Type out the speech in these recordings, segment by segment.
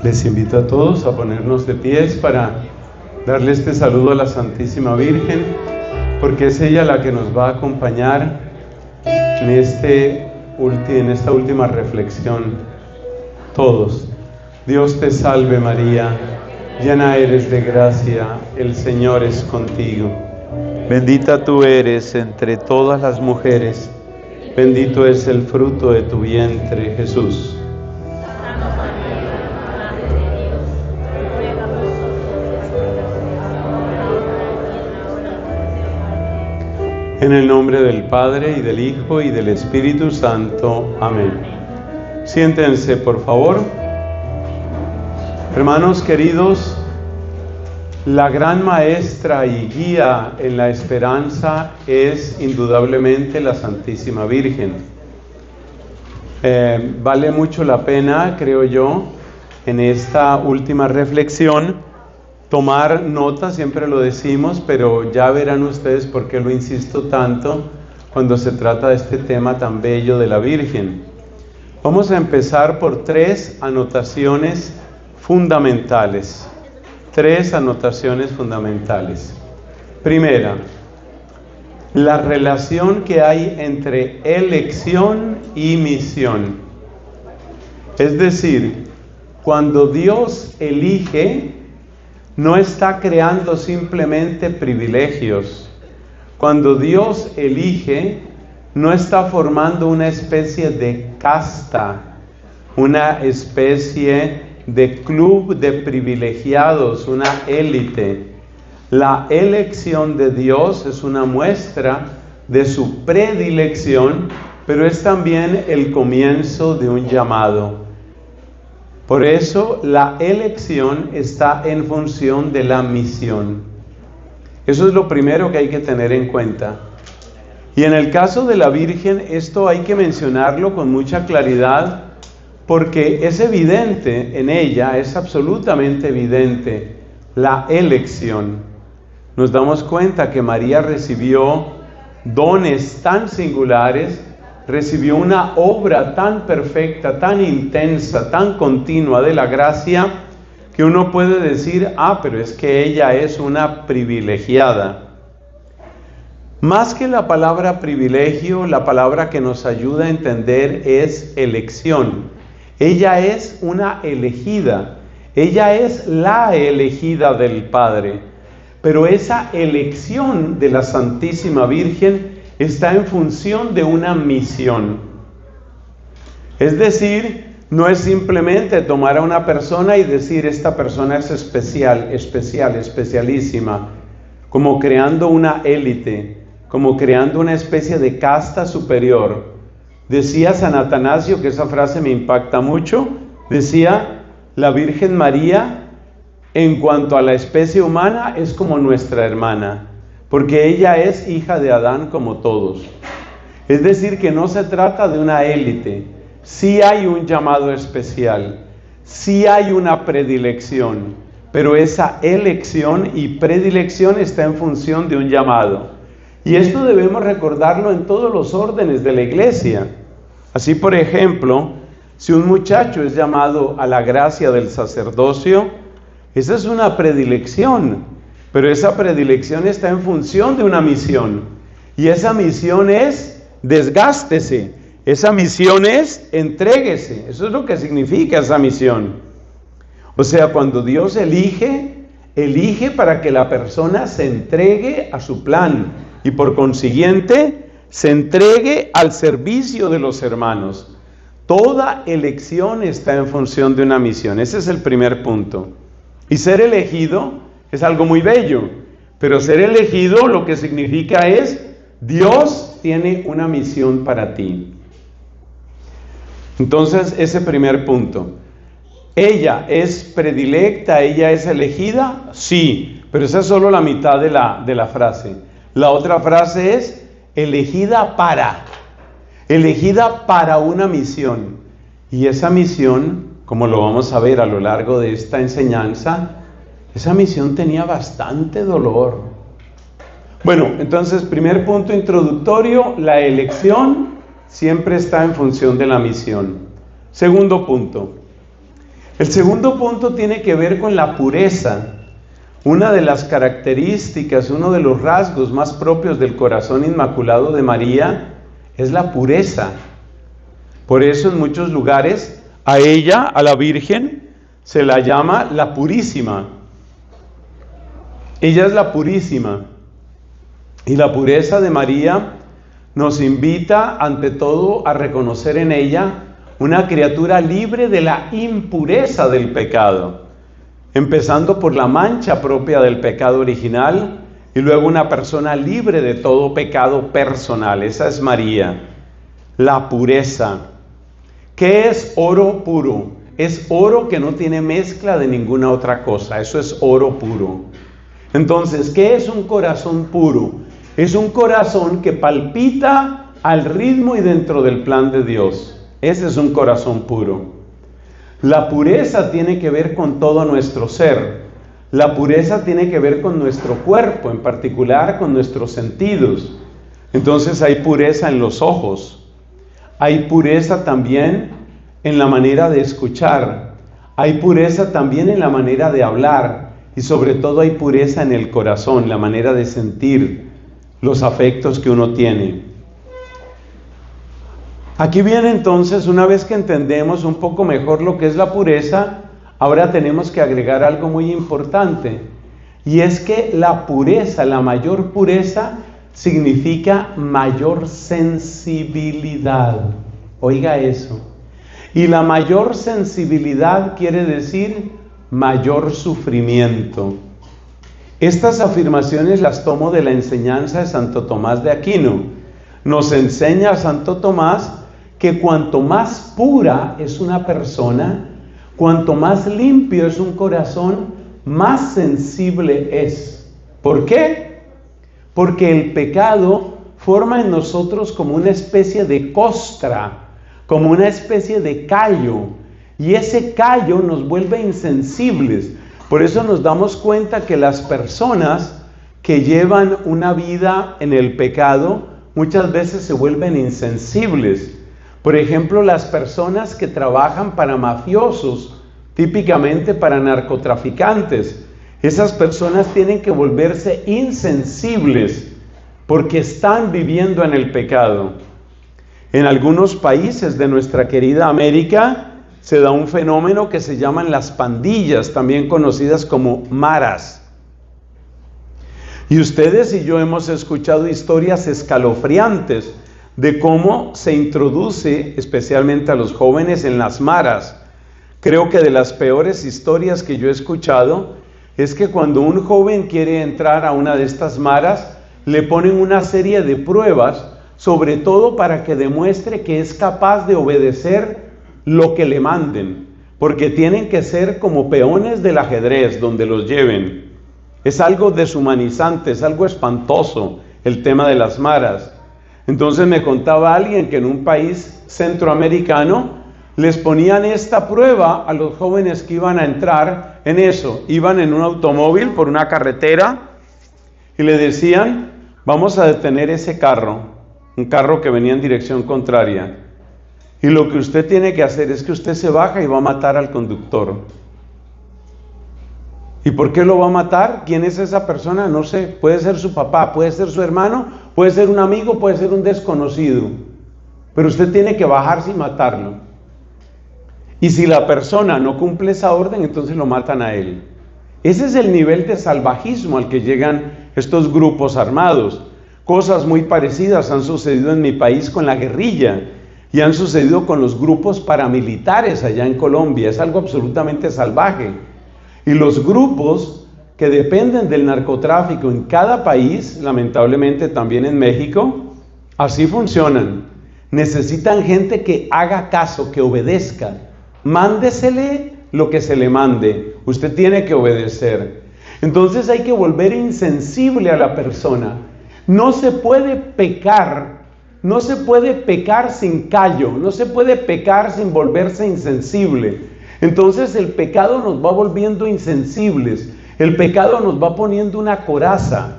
Les invito a todos a ponernos de pies para darle este saludo a la Santísima Virgen, porque es ella la que nos va a acompañar en esta última reflexión. Todos. Dios te salve María, llena eres de gracia, el Señor es contigo. Bendita tú eres entre todas las mujeres, bendito es el fruto de tu vientre, Jesús. En el nombre del Padre, y del Hijo, y del Espíritu Santo. Amén. Siéntense, por favor. Hermanos queridos, la gran maestra y guía en la esperanza es indudablemente la Santísima Virgen. Vale mucho la pena, creo yo, en esta última reflexión, tomar nota, siempre lo decimos, pero ya verán ustedes por qué lo insisto tanto cuando se trata de este tema tan bello de la Virgen. Vamos a empezar por tres anotaciones fundamentales. Primera, la relación que hay entre elección y misión. Es decir, cuando Dios elige, no está creando simplemente privilegios. Cuando Dios elige, no está formando una especie de casta, una especie de club de privilegiados, una élite. La elección de Dios es una muestra de su predilección, pero es también el comienzo de un llamado. Por eso la elección está en función de la misión. Eso es lo primero que hay que tener en cuenta. Y en el caso de la Virgen, esto hay que mencionarlo con mucha claridad, porque es evidente en ella, es absolutamente evidente la elección. Nos damos cuenta que María recibió dones tan singulares, recibió una obra tan perfecta, tan intensa, tan continua de la gracia, que uno puede decir, pero es que ella es una privilegiada. Más que la palabra privilegio, la palabra que nos ayuda a entender es elección. Ella es una elegida, ella es la elegida del Padre, pero esa elección de la Santísima Virgen está en función de una misión. Es decir, no es simplemente tomar a una persona y decir esta persona es especialísima, como creando una élite, como creando una especie de casta superior. Decía San Atanasio, que esa frase me impacta mucho, decía, la Virgen María, en cuanto a la especie humana, es como nuestra hermana, porque ella es hija de Adán como todos. Es decir, que no se trata de una élite, sí hay un llamado especial, sí hay una predilección, pero esa elección y predilección está en función de un llamado. Y esto debemos recordarlo en todos los órdenes de la iglesia. Así, por ejemplo, si un muchacho es llamado a la gracia del sacerdocio, esa es una predilección, pero esa predilección está en función de una misión. Y esa misión es desgástese, esa misión es entréguese. Eso es lo que significa esa misión. O sea, cuando Dios elige para que la persona se entregue a su plan y por consiguiente se entregue al servicio de los hermanos. Toda elección está en función de una misión. Ese es el primer punto. Y ser elegido es algo muy bello, pero ser elegido lo que significa es Dios tiene una misión para ti. Entonces, ese primer punto. ¿Ella es predilecta, ella es elegida? Sí, pero esa es solo la mitad de la frase. La otra frase es elegida para una misión. Y esa misión, como lo vamos a ver a lo largo de esta enseñanza, esa misión tenía bastante dolor. Bueno, entonces, primer punto introductorio, la elección siempre está en función de la misión. Segundo punto, El segundo punto tiene que ver con la pureza. Una de las características, uno de los rasgos más propios del corazón inmaculado de María es la pureza. Por eso en muchos lugares a ella, a la Virgen, se la llama la Purísima. Ella es la Purísima. Y la pureza de María nos invita ante todo a reconocer en ella una criatura libre de la impureza del pecado, empezando por la mancha propia del pecado original y luego una persona libre de todo pecado personal. Esa es María, la pureza. ¿Qué es oro puro? Es oro que no tiene mezcla de ninguna otra cosa. Eso es oro puro. Entonces, ¿qué es un corazón puro? Es un corazón que palpita al ritmo y dentro del plan de Dios. Ese es un corazón puro. La pureza tiene que ver con todo nuestro ser. La pureza tiene que ver con nuestro cuerpo, en particular con nuestros sentidos. Entonces hay pureza en los ojos. Hay pureza también en la manera de escuchar. Hay pureza también en la manera de hablar. Y sobre todo hay pureza en el corazón, la manera de sentir los afectos que uno tiene. Aquí viene entonces, una vez que entendemos un poco mejor lo que es la pureza, ahora tenemos que agregar algo muy importante. Y es que la pureza, la mayor pureza, significa mayor sensibilidad. Oiga eso. Y la mayor sensibilidad quiere decir mayor sufrimiento. Estas afirmaciones las tomo de la enseñanza de Santo Tomás de Aquino. Nos enseña Santo Tomás que cuanto más pura es una persona, cuanto más limpio es un corazón, más sensible es. ¿Por qué? Porque el pecado forma en nosotros como una especie de costra, como una especie de callo, y ese callo nos vuelve insensibles. Por eso nos damos cuenta que las personas que llevan una vida en el pecado muchas veces se vuelven insensibles. Por ejemplo, las personas que trabajan para mafiosos, típicamente para narcotraficantes, esas personas tienen que volverse insensibles porque están viviendo en el pecado. En algunos países de nuestra querida América se da un fenómeno que se llaman las pandillas, también conocidas como maras. Y ustedes y yo hemos escuchado historias escalofriantes de cómo se introduce especialmente a los jóvenes en las maras. Creo que de las peores historias que yo he escuchado es que cuando un joven quiere entrar a una de estas maras, le ponen una serie de pruebas, sobre todo para que demuestre que es capaz de obedecer lo que le manden, porque tienen que ser como peones del ajedrez donde los lleven. Es algo deshumanizante, es algo espantoso el tema de las maras. Entonces me contaba alguien que en un país centroamericano les ponían esta prueba a los jóvenes que iban a entrar en eso. Iban en un automóvil por una carretera y le decían: vamos a detener ese carro, un carro que venía en dirección contraria. Y lo que usted tiene que hacer es que usted se baja y va a matar al conductor. ¿Y por qué lo va a matar? ¿Quién es esa persona? No sé, puede ser su papá, puede ser su hermano, puede ser un amigo, puede ser un desconocido. Pero usted tiene que bajarse y matarlo. Y si la persona no cumple esa orden, entonces lo matan a él. Ese es el nivel de salvajismo al que llegan estos grupos armados. Cosas muy parecidas han sucedido en mi país con la guerrilla y han sucedido con los grupos paramilitares allá en Colombia. Es algo absolutamente salvaje. Y los grupos que dependen del narcotráfico en cada país, lamentablemente también en México, así funcionan. Necesitan gente que haga caso, que obedezca. Mándesele lo que se le mande. Usted tiene que obedecer. Entonces hay que volver insensible a la persona. No se puede pecar. No se puede pecar sin callo. No se puede pecar sin volverse insensible. Entonces el pecado nos va volviendo insensibles. El pecado nos va poniendo una coraza.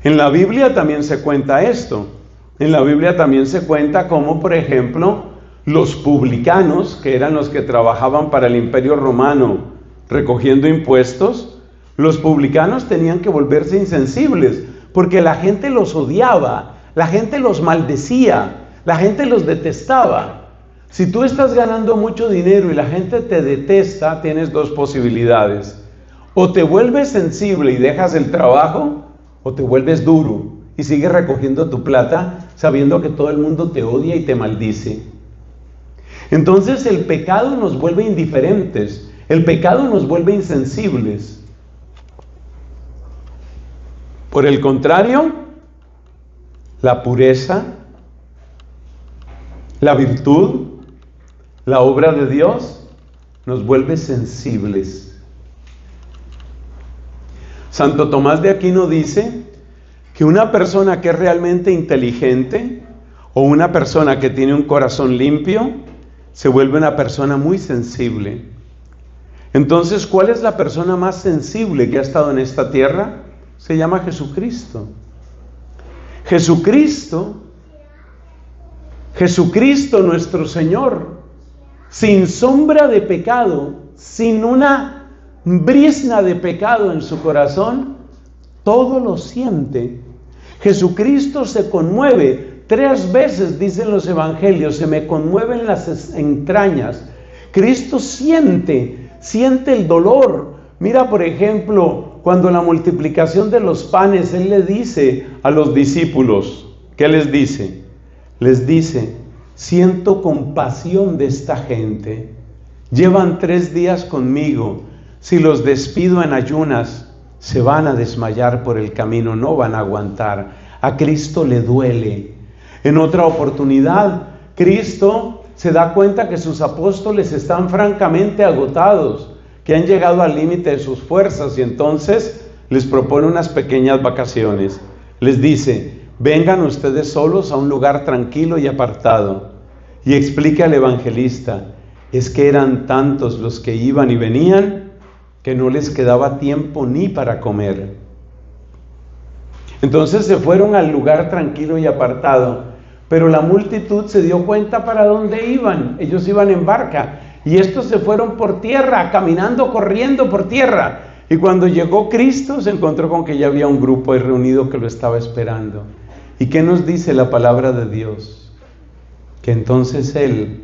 En la Biblia también se cuenta esto. En la Biblia también se cuenta cómo, por ejemplo, Los publicanos, que eran los que trabajaban para el Imperio Romano recogiendo impuestos, los publicanos tenían que volverse insensibles, porque la gente los odiaba, la gente los maldecía, la gente los detestaba. Si tú estás ganando mucho dinero y la gente te detesta, tienes dos posibilidades: o te vuelves sensible y dejas el trabajo, o te vuelves duro y sigues recogiendo tu plata sabiendo que todo el mundo te odia y te maldice. Entonces el pecado nos vuelve indiferentes, el pecado nos vuelve insensibles. Por el contrario, la pureza, la virtud, la obra de Dios nos vuelve sensibles. Santo Tomás de Aquino dice que una persona que es realmente inteligente o una persona que tiene un corazón limpio se vuelve una persona muy sensible. Entonces, ¿cuál es la persona más sensible que ha estado en esta tierra? Se llama Jesucristo. Jesucristo nuestro Señor, sin sombra de pecado, sin una brizna de pecado en su corazón, todo lo siente. Jesucristo se conmueve 3 veces, dicen los evangelios: se me conmueven las entrañas. Cristo siente el dolor. Mira, por ejemplo, cuando la multiplicación de los panes, Él le dice a los discípulos, ¿qué les dice? Les dice: siento compasión de esta gente. Llevan 3 días conmigo. Si los despido en ayunas, se van a desmayar por el camino, no van a aguantar. A Cristo le duele. En otra oportunidad, Cristo se da cuenta que sus apóstoles están francamente agotados, que han llegado al límite de sus fuerzas, y entonces les propone unas pequeñas vacaciones. Les dice: vengan ustedes solos a un lugar tranquilo y apartado. Y explica al evangelista: es que eran tantos los que iban y venían que no les quedaba tiempo ni para comer. Entonces se fueron al lugar tranquilo y apartado, pero la multitud se dio cuenta para dónde iban. Ellos iban en barca y estos se fueron por tierra, caminando, corriendo por tierra. Y cuando llegó Cristo, se encontró con que ya había un grupo ahí reunido que lo estaba esperando. ¿Y qué nos dice la palabra de Dios? Que entonces Él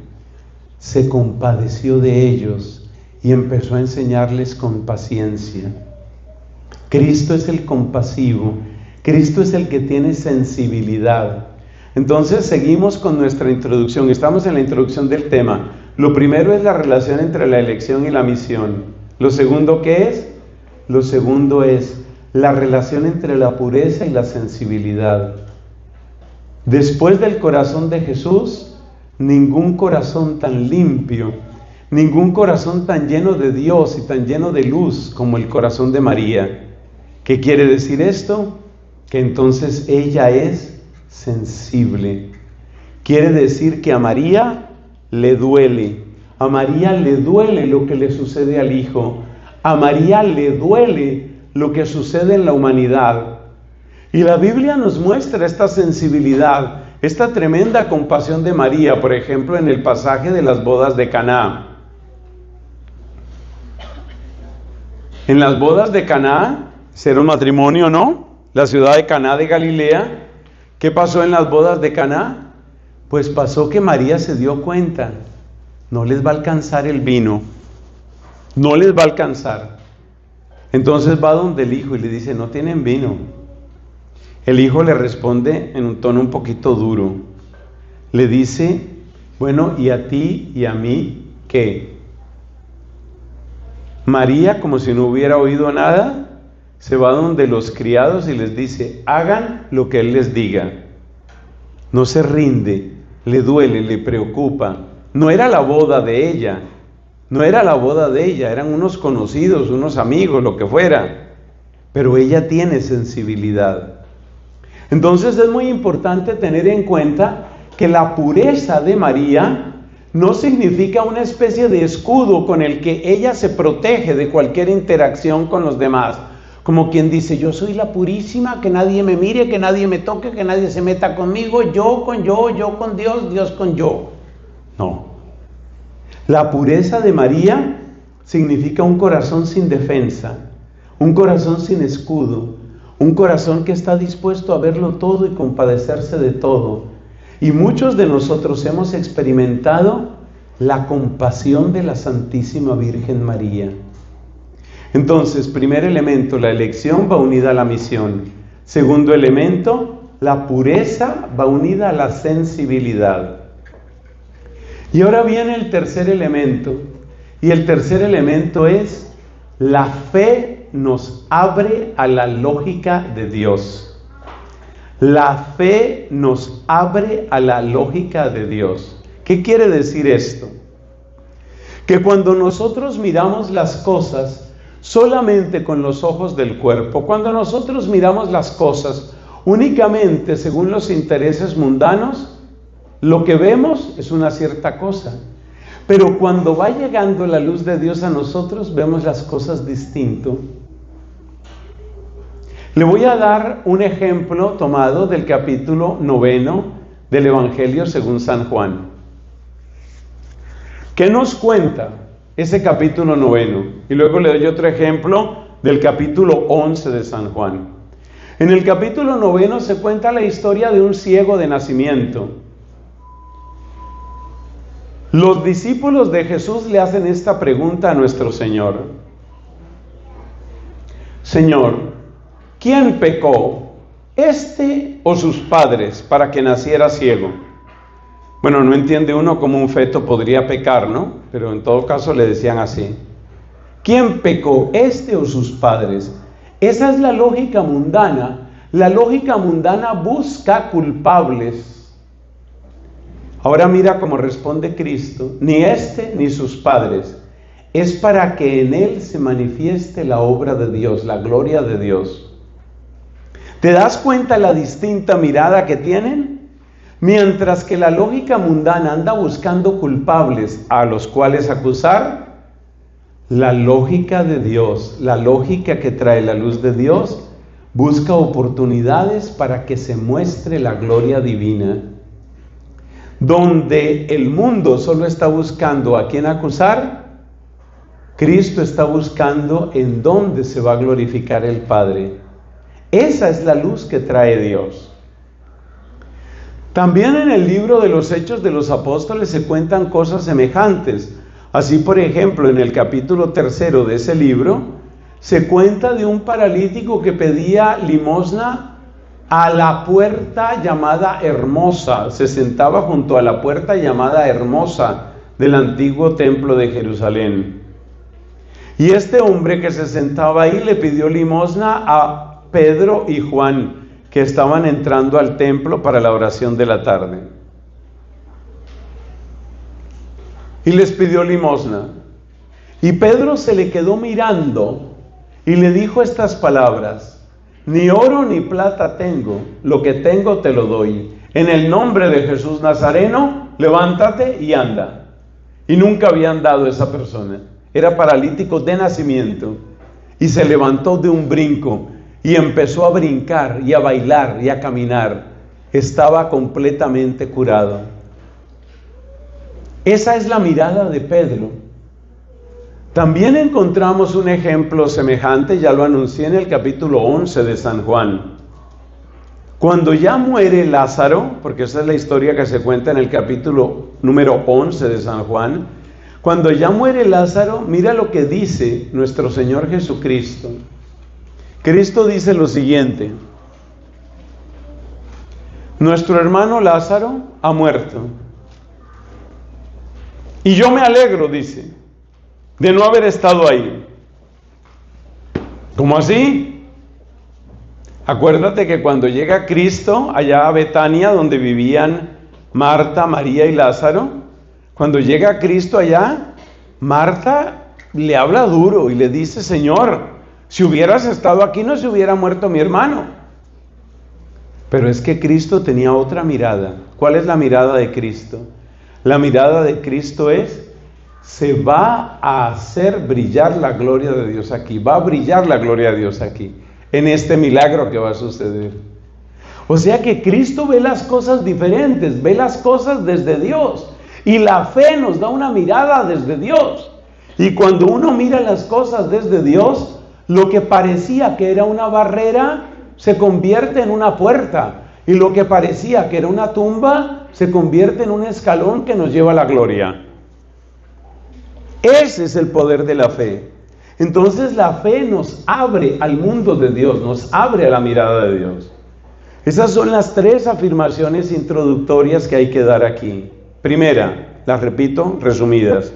se compadeció de ellos y empezó a enseñarles con paciencia. Cristo es el compasivo, Cristo es el que tiene sensibilidad. Entonces seguimos con nuestra introducción. Estamos en la introducción del tema. Lo primero es la relación entre la elección y la misión. Lo segundo, ¿qué es? Lo segundo es la relación entre la pureza y la sensibilidad. Después del corazón de Jesús, ningún corazón tan limpio, ningún corazón tan lleno de Dios y tan lleno de luz como el corazón de María. ¿Qué quiere decir esto? Que entonces ella es sensible. Quiere decir que a María le duele. A María le duele lo que le sucede al Hijo. A María le duele lo que sucede en la humanidad. Y la Biblia nos muestra esta sensibilidad, esta tremenda compasión de María, por ejemplo, en el pasaje de las bodas de Caná. En las bodas de Caná, era un matrimonio, ¿no? La ciudad de Caná de Galilea. ¿Qué pasó en las bodas de Caná? Pues pasó que María se dio cuenta: no les va a alcanzar el vino, no les va a alcanzar. Entonces va donde el hijo y le dice: no tienen vino. El hijo le responde en un tono un poquito duro. Le dice: bueno, ¿y a ti y a mí qué? María, como si no hubiera oído nada, se va donde los criados y les dice: hagan lo que Él les diga. No se rinde, le duele, le preocupa. No era la boda de ella, no era la boda de ella, eran unos conocidos, unos amigos, lo que fuera. Pero ella tiene sensibilidad. Entonces es muy importante tener en cuenta que la pureza de María no significa una especie de escudo con el que ella se protege de cualquier interacción con los demás. Como quien dice: yo soy la purísima, que nadie me mire, que nadie me toque, que nadie se meta conmigo, yo con Dios, Dios con yo. No. La pureza de María significa un corazón sin defensa, un corazón sin escudo, un corazón que está dispuesto a verlo todo y compadecerse de todo. Y muchos de nosotros hemos experimentado la compasión de la Santísima Virgen María. Entonces, primer elemento, la elección va unida a la misión. Segundo elemento, la pureza va unida a la sensibilidad. Y ahora viene el tercer elemento. Y el tercer elemento es: la fe nos abre a la lógica de Dios. La fe nos abre a la lógica de Dios. ¿Qué quiere decir esto? Que cuando nosotros miramos las cosas solamente con los ojos del cuerpo, cuando nosotros miramos las cosas únicamente según los intereses mundanos, lo que vemos es una cierta cosa. Pero cuando va llegando la luz de Dios a nosotros, vemos las cosas distinto. Le voy a dar un ejemplo tomado del capítulo 9 del Evangelio según San Juan. ¿Qué nos cuenta ese capítulo 9? Y luego le doy otro ejemplo del capítulo 11 de San Juan. En el capítulo 9 se cuenta la historia de un ciego de nacimiento. Los discípulos de Jesús le hacen esta pregunta a nuestro Señor. Señor, ¿quién pecó, este o sus padres, para que naciera ciego? Bueno, no entiende uno cómo un feto podría pecar, ¿no? Pero en todo caso le decían así. ¿Quién pecó, este o sus padres? Esa es la lógica mundana. La lógica mundana busca culpables. Ahora mira cómo responde Cristo: ni este ni sus padres. Es para que en él se manifieste la obra de Dios, la gloria de Dios. ¿Te das cuenta la distinta mirada que tienen? Mientras que la lógica mundana anda buscando culpables a los cuales acusar, la lógica de Dios, la lógica que trae la luz de Dios, busca oportunidades para que se muestre la gloria divina. Donde el mundo solo está buscando a quién acusar, Cristo está buscando en dónde se va a glorificar el Padre. Esa es la luz que trae Dios. También en el libro de los Hechos de los Apóstoles se cuentan cosas semejantes. Así, por ejemplo, en el capítulo 3 de ese libro, se cuenta de un paralítico que pedía limosna a la puerta llamada Hermosa. Se sentaba junto a la puerta llamada Hermosa del antiguo templo de Jerusalén. Y este hombre que se sentaba ahí le pidió limosna a Pedro y Juan, que estaban entrando al templo para la oración de la tarde. Y les pidió limosna. Y Pedro se le quedó mirando y le dijo estas palabras: ni oro ni plata tengo, lo que tengo te lo doy. En el nombre de Jesús Nazareno, levántate y anda. Y nunca había andado esa persona. Era paralítico de nacimiento. Y se levantó de un brinco y empezó a brincar y a bailar y a caminar. Estaba completamente curado. Esa es la mirada de Pedro. También encontramos un ejemplo semejante, ya lo anuncié en el capítulo 11 de San Juan. Cuando ya muere Lázaro, porque esa es la historia que se cuenta en el capítulo número 11 de San Juan, cuando ya muere Lázaro, mira lo que dice nuestro Señor Jesucristo. Cristo dice lo siguiente: nuestro hermano Lázaro ha muerto. Y yo me alegro, dice, de no haber estado ahí. ¿Cómo así? Acuérdate que cuando llega Cristo allá a Betania, donde vivían Marta, María y Lázaro, cuando llega Cristo allá, Marta le habla duro y le dice: Señor, si hubieras estado aquí no se hubiera muerto mi hermano. Pero es que Cristo tenía otra mirada. ¿Cuál es la mirada de Cristo? La mirada de Cristo es: se va a hacer brillar la gloria de Dios aquí, va a brillar la gloria de Dios aquí, en este milagro que va a suceder. O sea que Cristo ve las cosas diferentes, ve las cosas desde Dios. Y la fe nos da una mirada desde Dios. Y cuando uno mira las cosas desde Dios, lo que parecía que era una barrera se convierte en una puerta. Y lo que parecía que era una tumba se convierte en un escalón que nos lleva a la gloria. Ese es el poder de la fe. Entonces la fe nos abre al mundo de Dios, nos abre a la mirada de Dios. Esas son las 3 afirmaciones introductorias que hay que dar aquí. Primera, las repito, resumidas.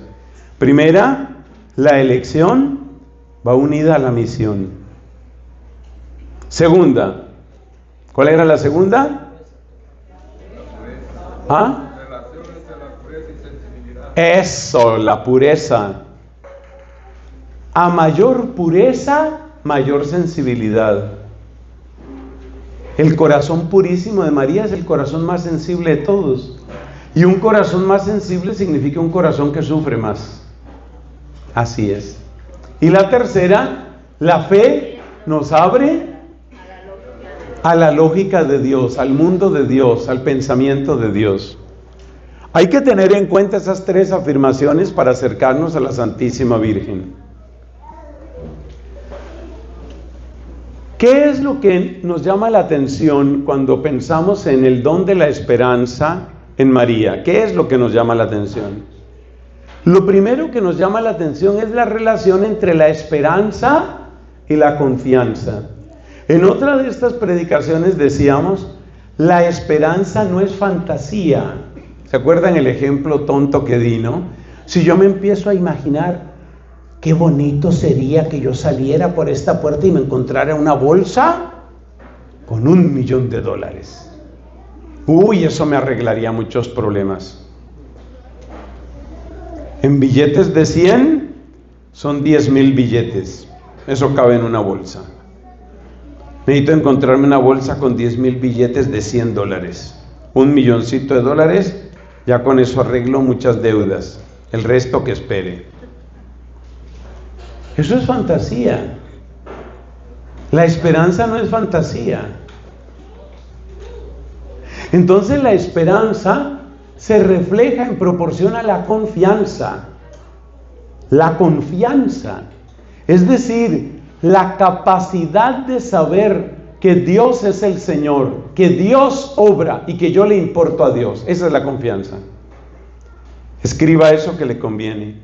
Primera, la elección va unida a la misión. Segunda, ¿cuál era la segunda? ¿Ah? Eso, la pureza. A mayor pureza, mayor sensibilidad. El corazón purísimo de María es el corazón más sensible de todos. Y un corazón más sensible significa un corazón que sufre más. Así es. Y la tercera, la fe nos abre a la lógica de Dios, al mundo de Dios, al pensamiento de Dios. Hay que tener en cuenta esas 3 afirmaciones para acercarnos a la Santísima Virgen. ¿Qué es lo que nos llama la atención cuando pensamos en el don de la esperanza en María? ¿Qué es lo que nos llama la atención? Lo primero que nos llama la atención es la relación entre la esperanza y la confianza. En otra de estas predicaciones decíamos, la esperanza no es fantasía. ¿Se acuerdan el ejemplo tonto que di, no? Si yo me empiezo a imaginar, qué bonito sería que yo saliera por esta puerta y me encontrara una bolsa con $1,000,000. Uy, eso me arreglaría muchos problemas. En billetes de 100 son 10,000 billetes. Eso cabe en una bolsa. Necesito encontrarme una bolsa con 10,000 billetes de $100. $1,000,000, ya con eso arreglo muchas deudas. El resto que espere. Eso es fantasía. La esperanza no es fantasía. Entonces la esperanza se refleja en proporción a la confianza. La confianza, es decir, la capacidad de saber que Dios es el Señor, que Dios obra y que yo le importo a Dios. Esa es la confianza. Escriba eso que le conviene.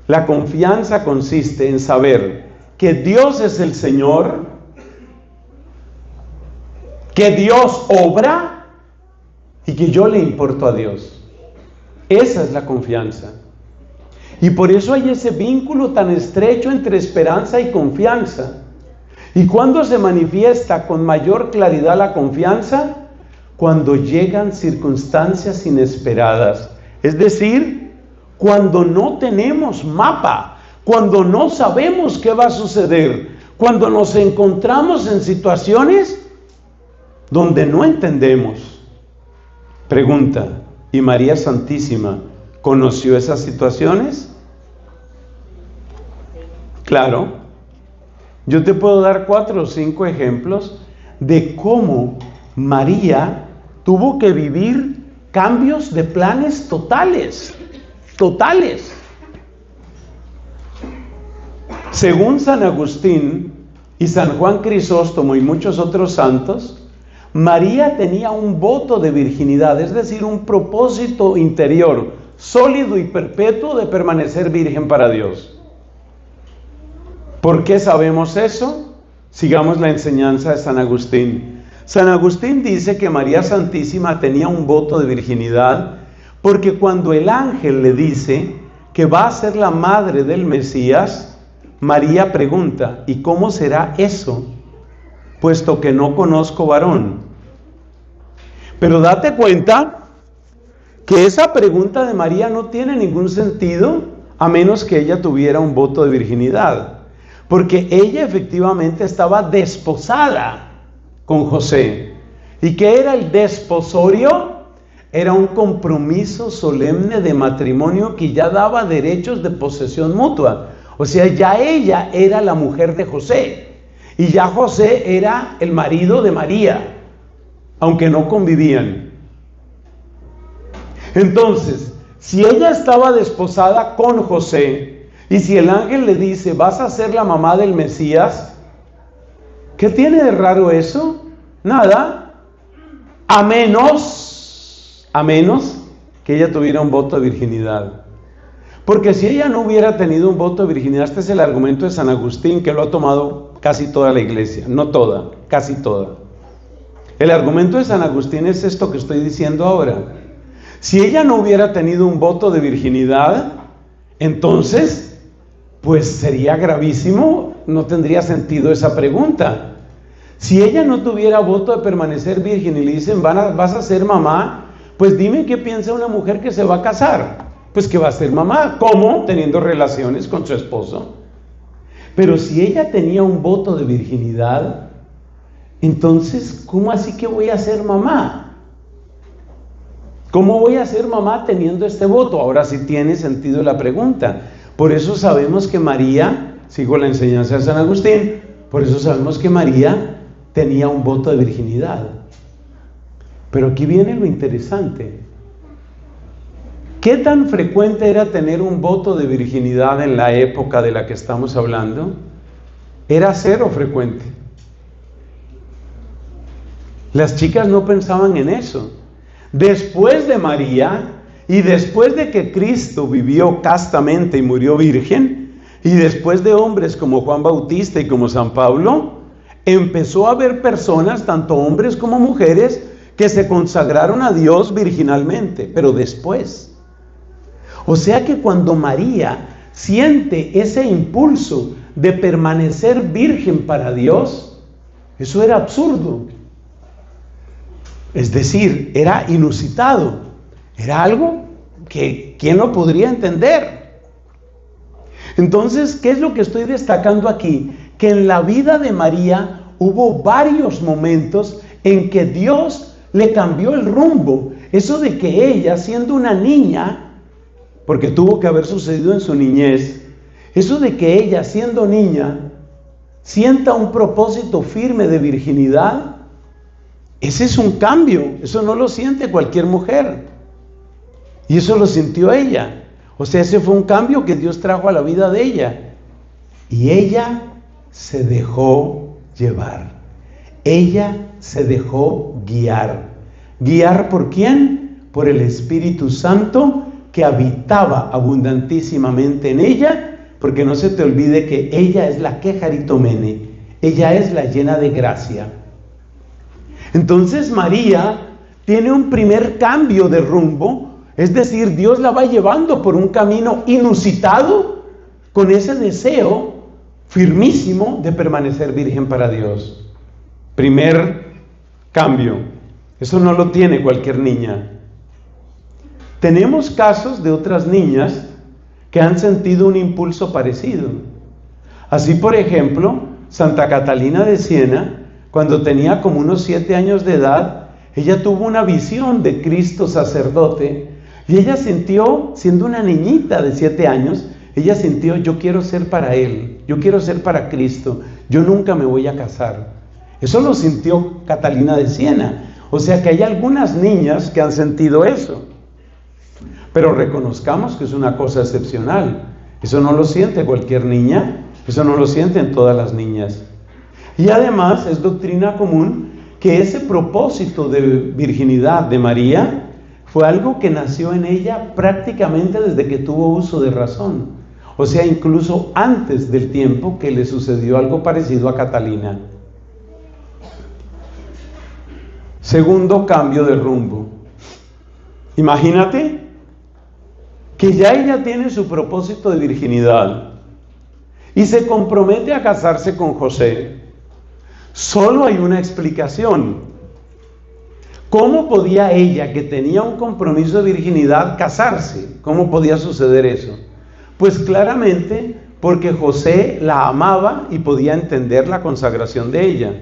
La confianza consiste en saber que Dios es el Señor, que Dios obra y que yo le importo a Dios. Esa es la confianza. Y por eso hay ese vínculo tan estrecho entre esperanza y confianza. ¿Y cuándo se manifiesta con mayor claridad la confianza? Cuando llegan circunstancias inesperadas. Es decir, cuando no tenemos mapa, cuando no sabemos qué va a suceder, cuando nos encontramos en situaciones donde no entendemos. Pregunta, ¿y María Santísima conoció esas situaciones? Claro. Yo te puedo dar 4 o 5 ejemplos de cómo María tuvo que vivir cambios de planes totales. Según San Agustín y San Juan Crisóstomo y muchos otros santos, María tenía un voto de virginidad, es decir, un propósito interior, sólido y perpetuo de permanecer virgen para Dios. ¿Por qué sabemos eso? Sigamos la enseñanza de San Agustín. San Agustín dice que María Santísima tenía un voto de virginidad porque cuando el ángel le dice que va a ser la madre del Mesías, María pregunta, ¿y cómo será eso? Puesto que no conozco varón. Pero date cuenta que esa pregunta de María no tiene ningún sentido a menos que ella tuviera un voto de virginidad. Porque ella efectivamente estaba desposada con José. ¿Y qué era el desposorio? Era un compromiso solemne de matrimonio que ya daba derechos de posesión mutua. O sea, ya ella era la mujer de José. Y ya José era el marido de María, aunque no convivían. Entonces, si ella estaba desposada con José, y si el ángel le dice, vas a ser la mamá del Mesías, ¿qué tiene de raro eso? Nada, a menos que ella tuviera un voto de virginidad. Porque si ella no hubiera tenido un voto de virginidad, este es el argumento de San Agustín, que lo ha tomado casi toda la iglesia, no toda, casi toda. El argumento de San Agustín es esto que estoy diciendo ahora. Si ella no hubiera tenido un voto de virginidad, entonces, pues sería gravísimo, no tendría sentido esa pregunta. Si ella no tuviera voto de permanecer virgen y le dicen, vas a ser mamá, pues dime qué piensa una mujer que se va a casar. Pues que va a ser mamá. ¿Cómo? Teniendo relaciones con su esposo. Pero si ella tenía un voto de virginidad, entonces, ¿cómo así que voy a ser mamá? ¿Cómo voy a ser mamá teniendo este voto? Ahora sí tiene sentido la pregunta. Por eso sabemos que María, sigo la enseñanza de San Agustín, por eso sabemos que María tenía un voto de virginidad. Pero aquí viene lo interesante. ¿Qué tan frecuente era tener un voto de virginidad en la época de la que estamos hablando? Era cero frecuente. Las chicas no pensaban en eso. Después de María y después de que Cristo vivió castamente y murió virgen, y después de hombres como Juan Bautista y como San Pablo, empezó a haber personas, tanto hombres como mujeres, que se consagraron a Dios virginalmente, pero después. O sea que cuando María siente ese impulso de permanecer virgen para Dios, eso era absurdo. Es decir, era inusitado. Era algo que ¿quién lo podría entender? Entonces, ¿qué es lo que estoy destacando aquí? Que en la vida de María hubo varios momentos en que Dios le cambió el rumbo. Eso de que ella, siendo una niña, porque tuvo que haber sucedido en su niñez, eso de que ella, siendo niña, sienta un propósito firme de virginidad, ese es un cambio. Eso no lo siente cualquier mujer, y eso lo sintió ella. O sea, ese fue un cambio que Dios trajo a la vida de ella, y ella se dejó llevar, ella se dejó guiar. ¿Guiar por quién? Por el Espíritu Santo, que habitaba abundantísimamente en ella, porque no se te olvide que ella es la quejaritomene, ella es la llena de gracia. Entonces María tiene un primer cambio de rumbo, es decir, Dios la va llevando por un camino inusitado, con ese deseo firmísimo de permanecer virgen para Dios. Primer cambio, eso no lo tiene cualquier niña. Tenemos casos de otras niñas que han sentido un impulso parecido. Así, por ejemplo, Santa Catalina de Siena, cuando tenía como unos 7 años de edad, ella tuvo una visión de Cristo sacerdote, y ella sintió, siendo una niñita de 7 años, ella sintió, yo quiero ser para Él, yo quiero ser para Cristo, yo nunca me voy a casar. Eso lo sintió Catalina de Siena. O sea que hay algunas niñas que han sentido eso. Pero reconozcamos que es una cosa excepcional. Eso no lo siente cualquier niña, eso no lo sienten todas las niñas. Y además es doctrina común que ese propósito de virginidad de María fue algo que nació en ella prácticamente desde que tuvo uso de razón. O sea, incluso antes del tiempo que le sucedió algo parecido a Catalina. Segundo cambio de rumbo. Imagínate que ya ella tiene su propósito de virginidad y se compromete a casarse con José. Solo hay una explicación. ¿Cómo podía ella, que tenía un compromiso de virginidad, casarse? ¿Cómo podía suceder eso? Pues claramente porque José la amaba y podía entender la consagración de ella.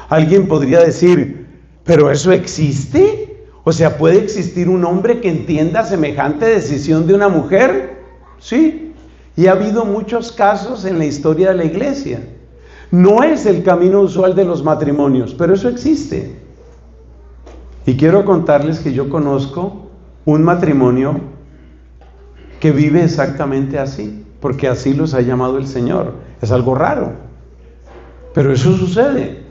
Alguien podría decir, ¿pero eso existe? O sea, ¿puede existir un hombre que entienda semejante decisión de una mujer? Sí, y ha habido muchos casos en la historia de la iglesia. No es el camino usual de los matrimonios, pero eso existe. Y quiero contarles que yo conozco un matrimonio que vive exactamente así, porque así los ha llamado el Señor. Es algo raro, pero eso sucede.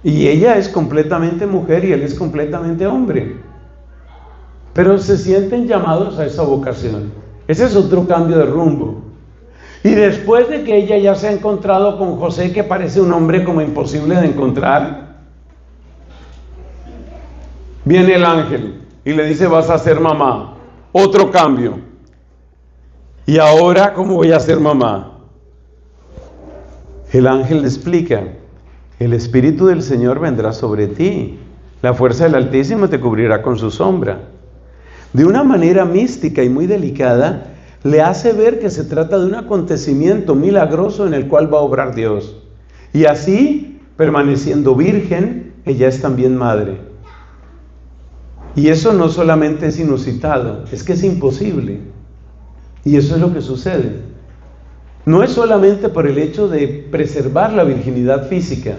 Y ella es completamente mujer y él es completamente hombre, pero se sienten llamados a esa vocación. Ese es otro cambio de rumbo. Y después de que ella ya se ha encontrado con José, que parece un hombre como imposible de encontrar, viene el ángel y le dice: vas a ser mamá. Otro cambio. ¿Y ahora cómo voy a ser mamá? El ángel le explica: el Espíritu del Señor vendrá sobre ti, la fuerza del Altísimo te cubrirá con su sombra. De una manera mística y muy delicada, le hace ver que se trata de un acontecimiento milagroso en el cual va a obrar Dios. Y así, permaneciendo virgen, ella es también madre. Y eso no solamente es inusitado, es que es imposible. Y eso es lo que sucede. No es solamente por el hecho de preservar la virginidad física.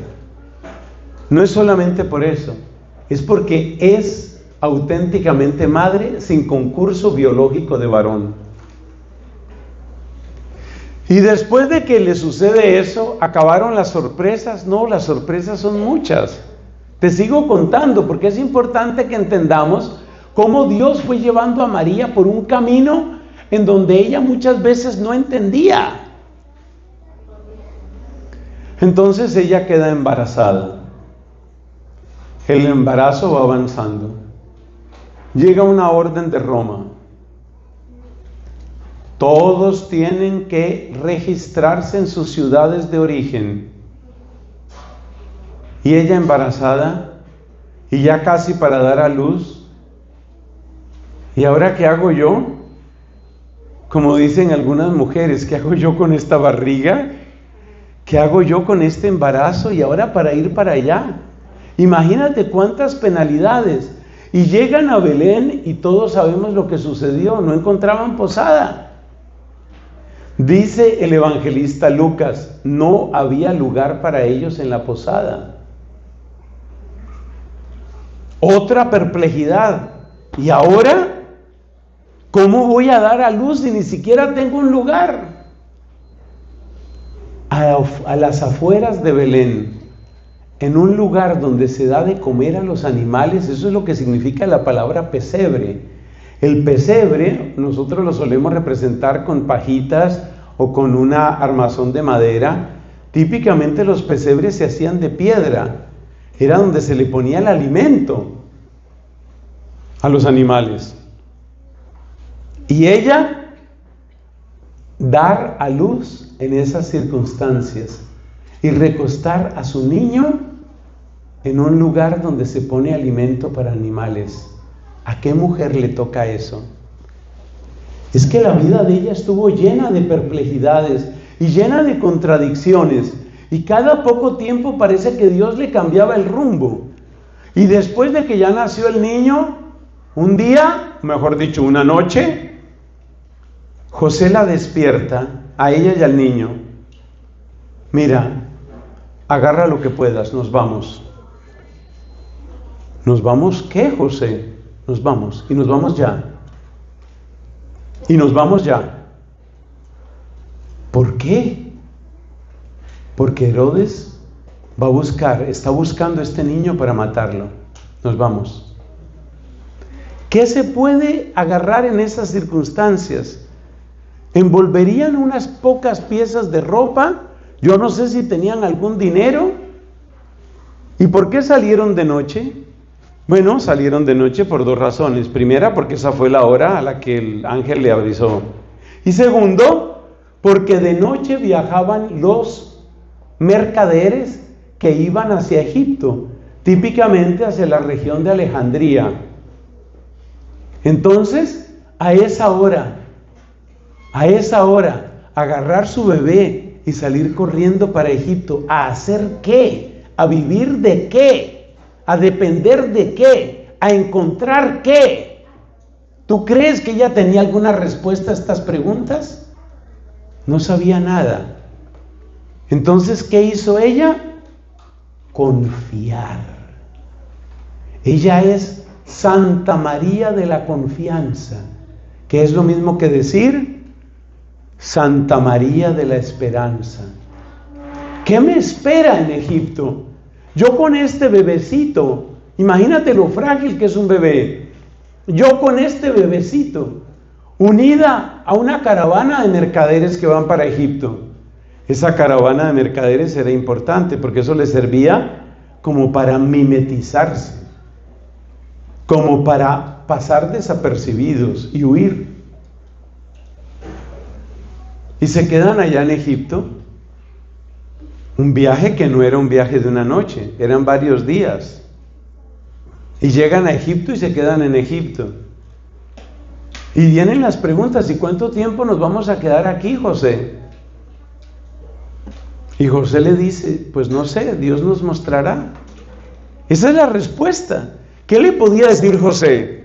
No es solamente por eso. Es porque es auténticamente madre sin concurso biológico de varón. Y después de que le sucede eso, ¿acabaron las sorpresas? No, las sorpresas son muchas. Te sigo contando porque es importante que entendamos cómo Dios fue llevando a María por un camino en donde ella muchas veces no entendía. Entonces ella queda embarazada. El embarazo va avanzando. Llega una orden de Roma. Todos tienen que registrarse en sus ciudades de origen. Y ella embarazada, y ya casi para dar a luz. ¿Y ahora qué hago yo? Como dicen algunas mujeres, ¿qué hago yo con esta barriga? ¿Qué hago yo con este embarazo? Y ahora para ir para allá. Imagínate cuántas penalidades. Y llegan a Belén y todos sabemos lo que sucedió. No encontraban posada. Dice el evangelista Lucas, no había lugar para ellos en la posada. Otra perplejidad. ¿Y ahora? ¿Cómo voy a dar a luz si ni siquiera tengo un lugar? A las afueras de Belén, en un lugar donde se da de comer a los animales, eso es lo que significa la palabra pesebre. El pesebre nosotros lo solemos representar con pajitas o con una armazón de madera. Típicamente los pesebres se hacían de piedra, era donde se le ponía el alimento a los animales. Y ella dar a luz en esas circunstancias y recostar a su niño en un lugar donde se pone alimento para animales. ¿A qué mujer le toca eso? Es que la vida de ella estuvo llena de perplejidades y llena de contradicciones, y cada poco tiempo parece que Dios le cambiaba el rumbo. Y después de que ya nació el niño, un día, mejor dicho, una noche, José la despierta, a ella y al niño. Mira, agarra lo que puedas, nos vamos. ¿Nos vamos qué, José? Nos vamos, y nos vamos ya. Y nos vamos ya. ¿Por qué? Porque Herodes está buscando a este niño para matarlo. Nos vamos. ¿Qué se puede agarrar en esas circunstancias? Envolverían unas pocas piezas de ropa. Yo no sé si tenían algún dinero. ¿Y por qué salieron de noche? Bueno, salieron de noche por dos razones. Primera, porque esa fue la hora a la que el ángel le avisó. Y segundo, porque de noche viajaban los mercaderes que iban hacia Egipto, típicamente hacia la región de Alejandría. Entonces, a esa hora, agarrar su bebé y salir corriendo para Egipto, ¿a hacer qué? ¿A vivir de qué? ¿A depender de qué? ¿A encontrar qué? ¿Tú crees que ella tenía alguna respuesta a estas preguntas? No sabía nada. Entonces, ¿qué hizo ella? Confiar. Ella es Santa María de la confianza, que es lo mismo que decir Santa María de la Esperanza. ¿Qué me espera en Egipto? Yo con este bebecito, imagínate lo frágil que es un bebé. Yo con este bebecito, unida a una caravana de mercaderes que van para Egipto. Esa caravana de mercaderes era importante porque eso les servía como para mimetizarse, como para pasar desapercibidos y huir. Y se quedan allá en Egipto. Un viaje que no era un viaje de una noche, eran varios días. Y llegan a Egipto y se quedan en Egipto. Y vienen las preguntas: ¿y cuánto tiempo nos vamos a quedar aquí, José? Y José le dice: pues no sé, Dios nos mostrará. Esa es la respuesta. ¿Qué le podía decir José?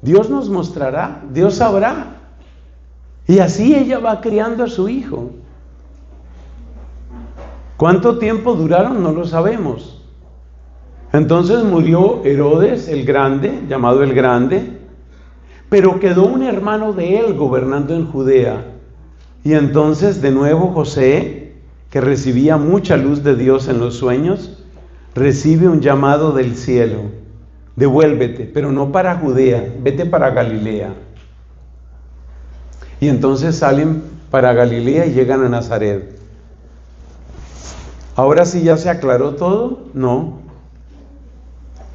Dios nos mostrará, Dios sabrá. Y así ella va criando a su hijo. ¿Cuánto tiempo duraron? No lo sabemos. Entonces murió Herodes el Grande, llamado el Grande, pero quedó un hermano de él gobernando en Judea. Y entonces de nuevo José, que recibía mucha luz de Dios en los sueños, recibe un llamado del cielo: devuélvete, pero no para Judea, vete para Galilea. Y entonces salen para Galilea y llegan a Nazaret. ¿Ahora sí ya se aclaró todo? No.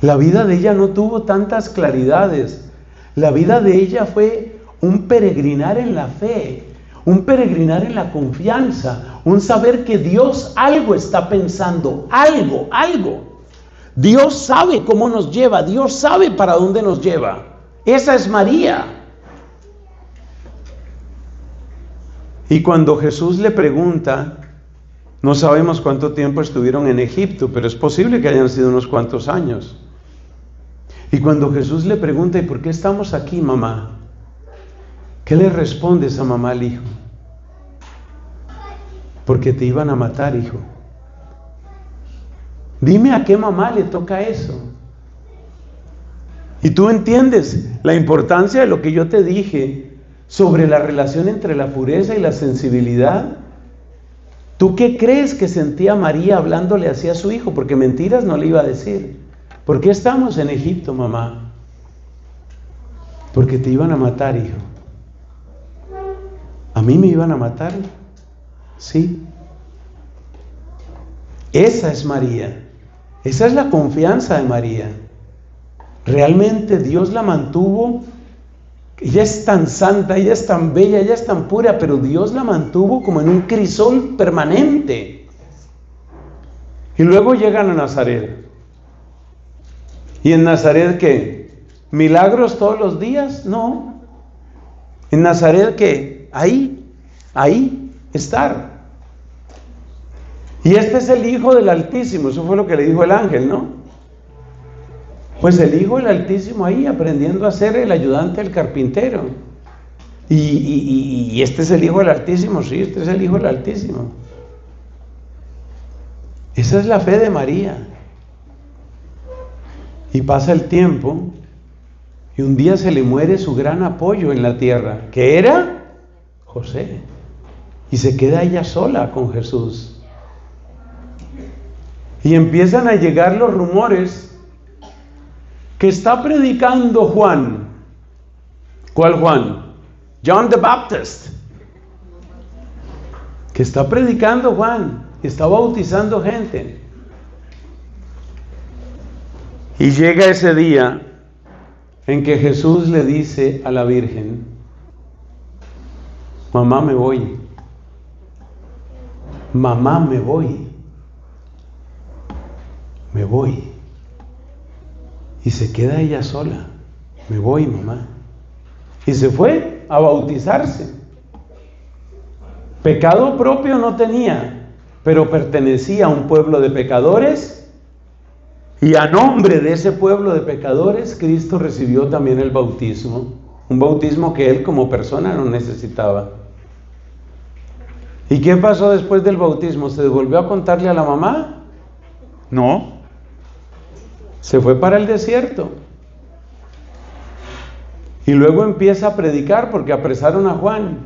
La vida de ella no tuvo tantas claridades. La vida de ella fue un peregrinar en la fe, un peregrinar en la confianza, un saber que Dios algo está pensando, algo. Dios sabe cómo nos lleva, Dios sabe para dónde nos lleva. Esa es María. Y cuando Jesús le pregunta, no sabemos cuánto tiempo estuvieron en Egipto, pero es posible que hayan sido unos cuantos años. Y cuando Jesús le pregunta: ¿y por qué estamos aquí, mamá? ¿Qué le responde esa mamá al hijo? Porque te iban a matar, hijo. Dime a qué mamá le toca eso. Y tú entiendes la importancia de lo que yo te dije sobre la relación entre la pureza y la sensibilidad. ¿Tú qué crees que sentía María hablándole así a su hijo? Porque mentiras no le iba a decir. ¿Por qué estamos en Egipto, mamá? Porque te iban a matar, hijo. ¿A mí me iban a matar? Sí. Esa es María. Esa es la confianza de María. Realmente Dios la mantuvo. Ella es tan santa, ella es tan bella, ella es tan pura, pero Dios la mantuvo como en un crisol permanente. Y luego llegan a Nazaret. ¿Y en Nazaret qué? ¿Milagros todos los días? No. ¿En Nazaret qué? Ahí estar. Y este es el Hijo del Altísimo, eso fue lo que le dijo el ángel, ¿no? Pues el Hijo del Altísimo ahí aprendiendo a ser el ayudante del carpintero. Y este es el Hijo del Altísimo, sí, este es el Hijo del Altísimo. Esa es la fe de María. Y pasa el tiempo y un día se le muere su gran apoyo en la tierra, que era José. Y se queda ella sola con Jesús. Y empiezan a llegar los rumores que está predicando Juan. ¿Cuál Juan? John the Baptist. Que está predicando Juan, está bautizando gente. Y llega ese día en que Jesús le dice a la Virgen: mamá, me voy. Mamá, me voy. Me voy. Y se queda ella sola. Me voy, mamá. Y se fue a bautizarse. Pecado propio no tenía, pero pertenecía a un pueblo de pecadores. Y a nombre de ese pueblo de pecadores, Cristo recibió también el bautismo. Un bautismo que él como persona no necesitaba. ¿Y qué pasó después del bautismo? ¿Se devolvió a contarle a la mamá? No. Se fue para el desierto. Y luego empieza a predicar porque apresaron a Juan.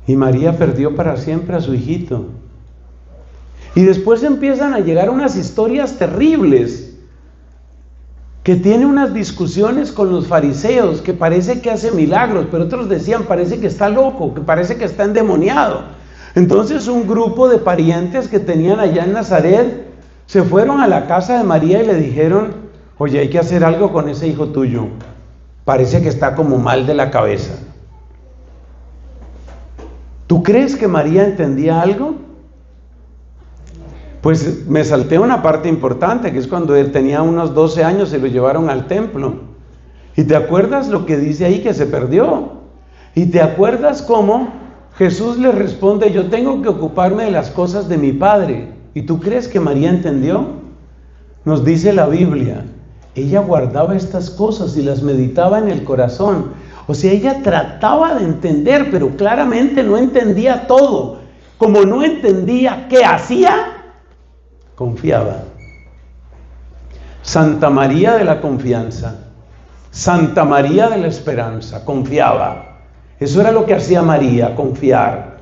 Y María perdió para siempre a su hijito. Y después empiezan a llegar unas historias terribles, que tiene unas discusiones con los fariseos, que parece que hace milagros, pero otros decían, parece que está loco, que parece que está endemoniado. Entonces un grupo de parientes que tenían allá en Nazaret, se fueron a la casa de María y le dijeron, oye, hay que hacer algo con ese hijo tuyo, parece que está como mal de la cabeza. ¿Tú crees que María entendía algo? Pues me salté una parte importante, que es cuando él tenía unos 12 años, se lo llevaron al templo. ¿Y te acuerdas lo que dice ahí que se perdió? ¿Y te acuerdas cómo Jesús le responde, yo tengo que ocuparme de las cosas de mi Padre? ¿Y tú crees que María entendió? Nos dice la Biblia, ella guardaba estas cosas y las meditaba en el corazón. O sea, ella trataba de entender, pero claramente no entendía todo. Como no entendía qué hacía, confiaba. Santa María de la confianza, Santa María de la esperanza, confiaba. Eso era lo que hacía María, confiar.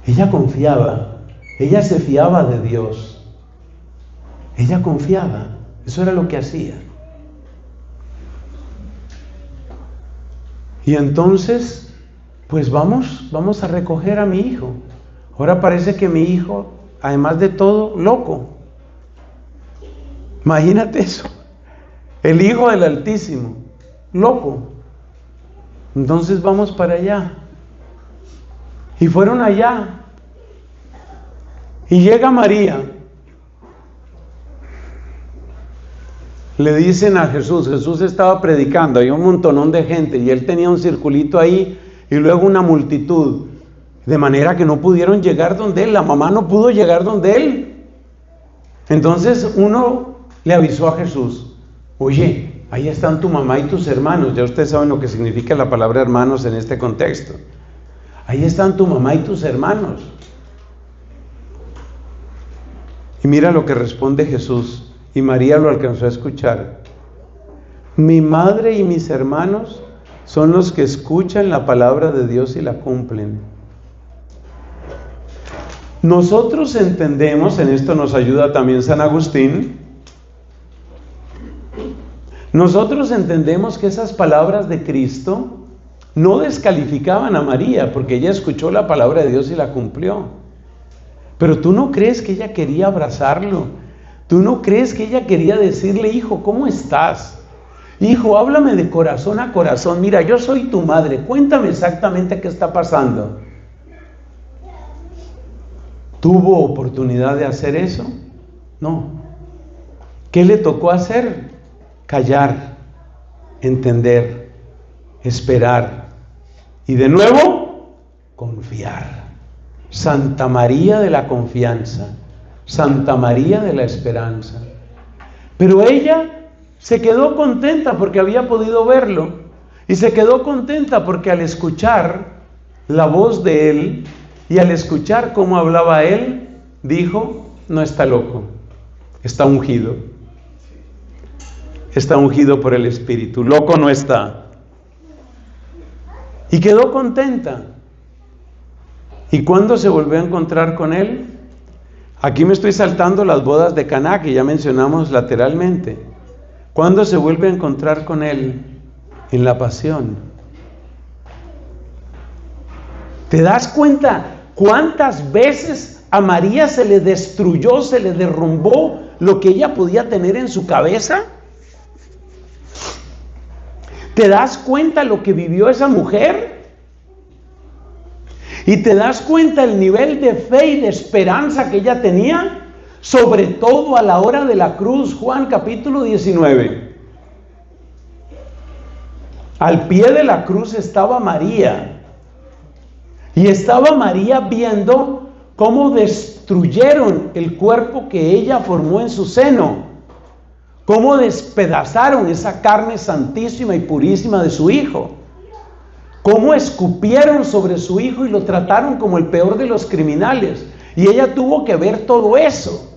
Ella confiaba, ella se fiaba de Dios. Ella confiaba, eso era lo que hacía. Y entonces, pues vamos a recoger a mi hijo. Ahora parece que mi hijo, además de todo, loco. Imagínate eso. El Hijo del Altísimo, loco. Entonces vamos para allá. Y fueron allá. Y llega María. Le dicen a Jesús, Jesús estaba predicando, había un montonón de gente y él tenía un circulito ahí y luego una multitud. De manera que no pudieron llegar donde él, la mamá no pudo llegar donde él. Entonces uno le avisó a Jesús, oye, ahí están tu mamá y tus hermanos. Ya ustedes saben lo que significa la palabra hermanos en este contexto. Ahí están tu mamá y tus hermanos. Y mira lo que responde Jesús, y María lo alcanzó a escuchar. Mi madre y mis hermanos son los que escuchan la palabra de Dios y la cumplen. Nosotros entendemos, en esto nos ayuda también San Agustín, nosotros entendemos que esas palabras de Cristo no descalificaban a María, porque ella escuchó la palabra de Dios y la cumplió. Pero tú no crees que ella quería abrazarlo, tú no crees que ella quería decirle, hijo, ¿cómo estás? Hijo, háblame de corazón a corazón, mira, yo soy tu madre, cuéntame exactamente qué está pasando. ¿Tuvo oportunidad de hacer eso? No. ¿Qué le tocó hacer? Callar, entender, esperar y de nuevo, confiar. Santa María de la confianza, Santa María de la esperanza. Pero ella se quedó contenta porque había podido verlo y se quedó contenta porque al escuchar la voz de él y al escuchar cómo hablaba él, dijo, no está loco, está ungido. Está ungido por el Espíritu, loco no está. Y quedó contenta. ¿Y cuándo se volvió a encontrar con él? Aquí me estoy saltando las bodas de Caná, que ya mencionamos lateralmente. ¿Cuándo se vuelve a encontrar con él? En la pasión. ¿Te das cuenta cuántas veces a María se le destruyó, se le derrumbó lo que ella podía tener en su cabeza? ¿Te das cuenta lo que vivió esa mujer? ¿Y te das cuenta el nivel de fe y de esperanza que ella tenía? Sobre todo a la hora de la cruz, Juan capítulo 19. Al pie de la cruz estaba María. Y estaba María viendo cómo destruyeron el cuerpo que ella formó en su seno. Cómo despedazaron esa carne santísima y purísima de su hijo. Cómo escupieron sobre su hijo y lo trataron como el peor de los criminales. Y ella tuvo que ver todo eso.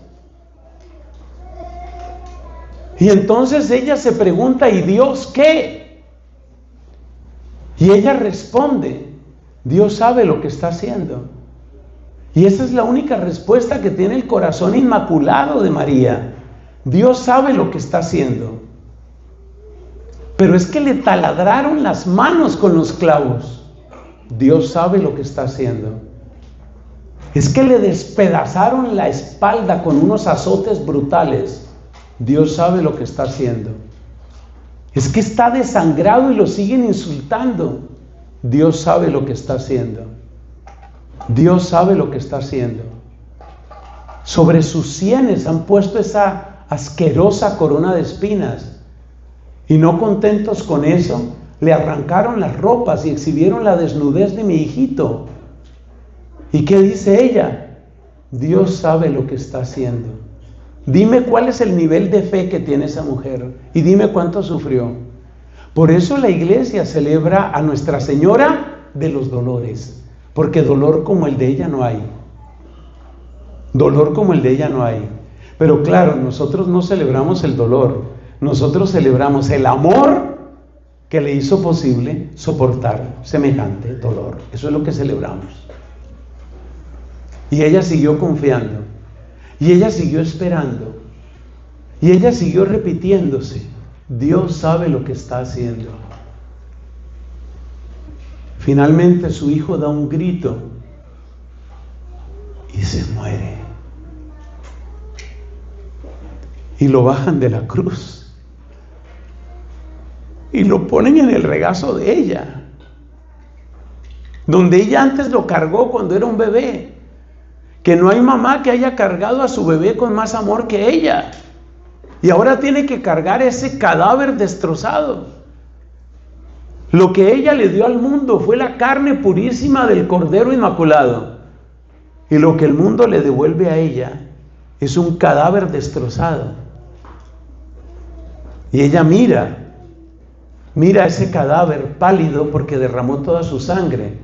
Y entonces ella se pregunta, ¿y Dios qué? Y ella responde, Dios sabe lo que está haciendo. Y esa es la única respuesta que tiene el corazón inmaculado de María. Dios sabe lo que está haciendo. Pero es que le taladraron las manos con los clavos. Dios sabe lo que está haciendo. Es que le despedazaron la espalda con unos azotes brutales. Dios sabe lo que está haciendo. Es que está desangrado y lo siguen insultando. Dios sabe lo que está haciendo. Dios sabe lo que está haciendo. Sobre sus sienes han puesto esa asquerosa corona de espinas. Y no contentos con eso, le arrancaron las ropas y exhibieron la desnudez de mi hijito. ¿Y qué dice ella? Dios sabe lo que está haciendo. Dime cuál es el nivel de fe que tiene esa mujer y dime cuánto sufrió. Por eso la iglesia celebra a Nuestra Señora de los Dolores, porque dolor como el de ella no hay. Dolor como el de ella no hay. Pero claro, nosotros no celebramos el dolor. Nosotros celebramos el amor que le hizo posible soportar semejante dolor. Eso es lo que celebramos. Y ella siguió confiando. Y ella siguió esperando. Y ella siguió repitiéndose. Dios sabe lo que está haciendo. Finalmente su hijo da un grito y se muere. Y lo bajan de la cruz. Y lo ponen en el regazo de ella, donde ella antes lo cargó cuando era un bebé. Que no hay mamá que haya cargado a su bebé con más amor que ella. Y ahora tiene que cargar ese cadáver destrozado. Lo que ella le dio al mundo fue la carne purísima del Cordero Inmaculado. Y lo que el mundo le devuelve a ella es un cadáver destrozado. Y ella mira ese cadáver pálido porque derramó toda su sangre.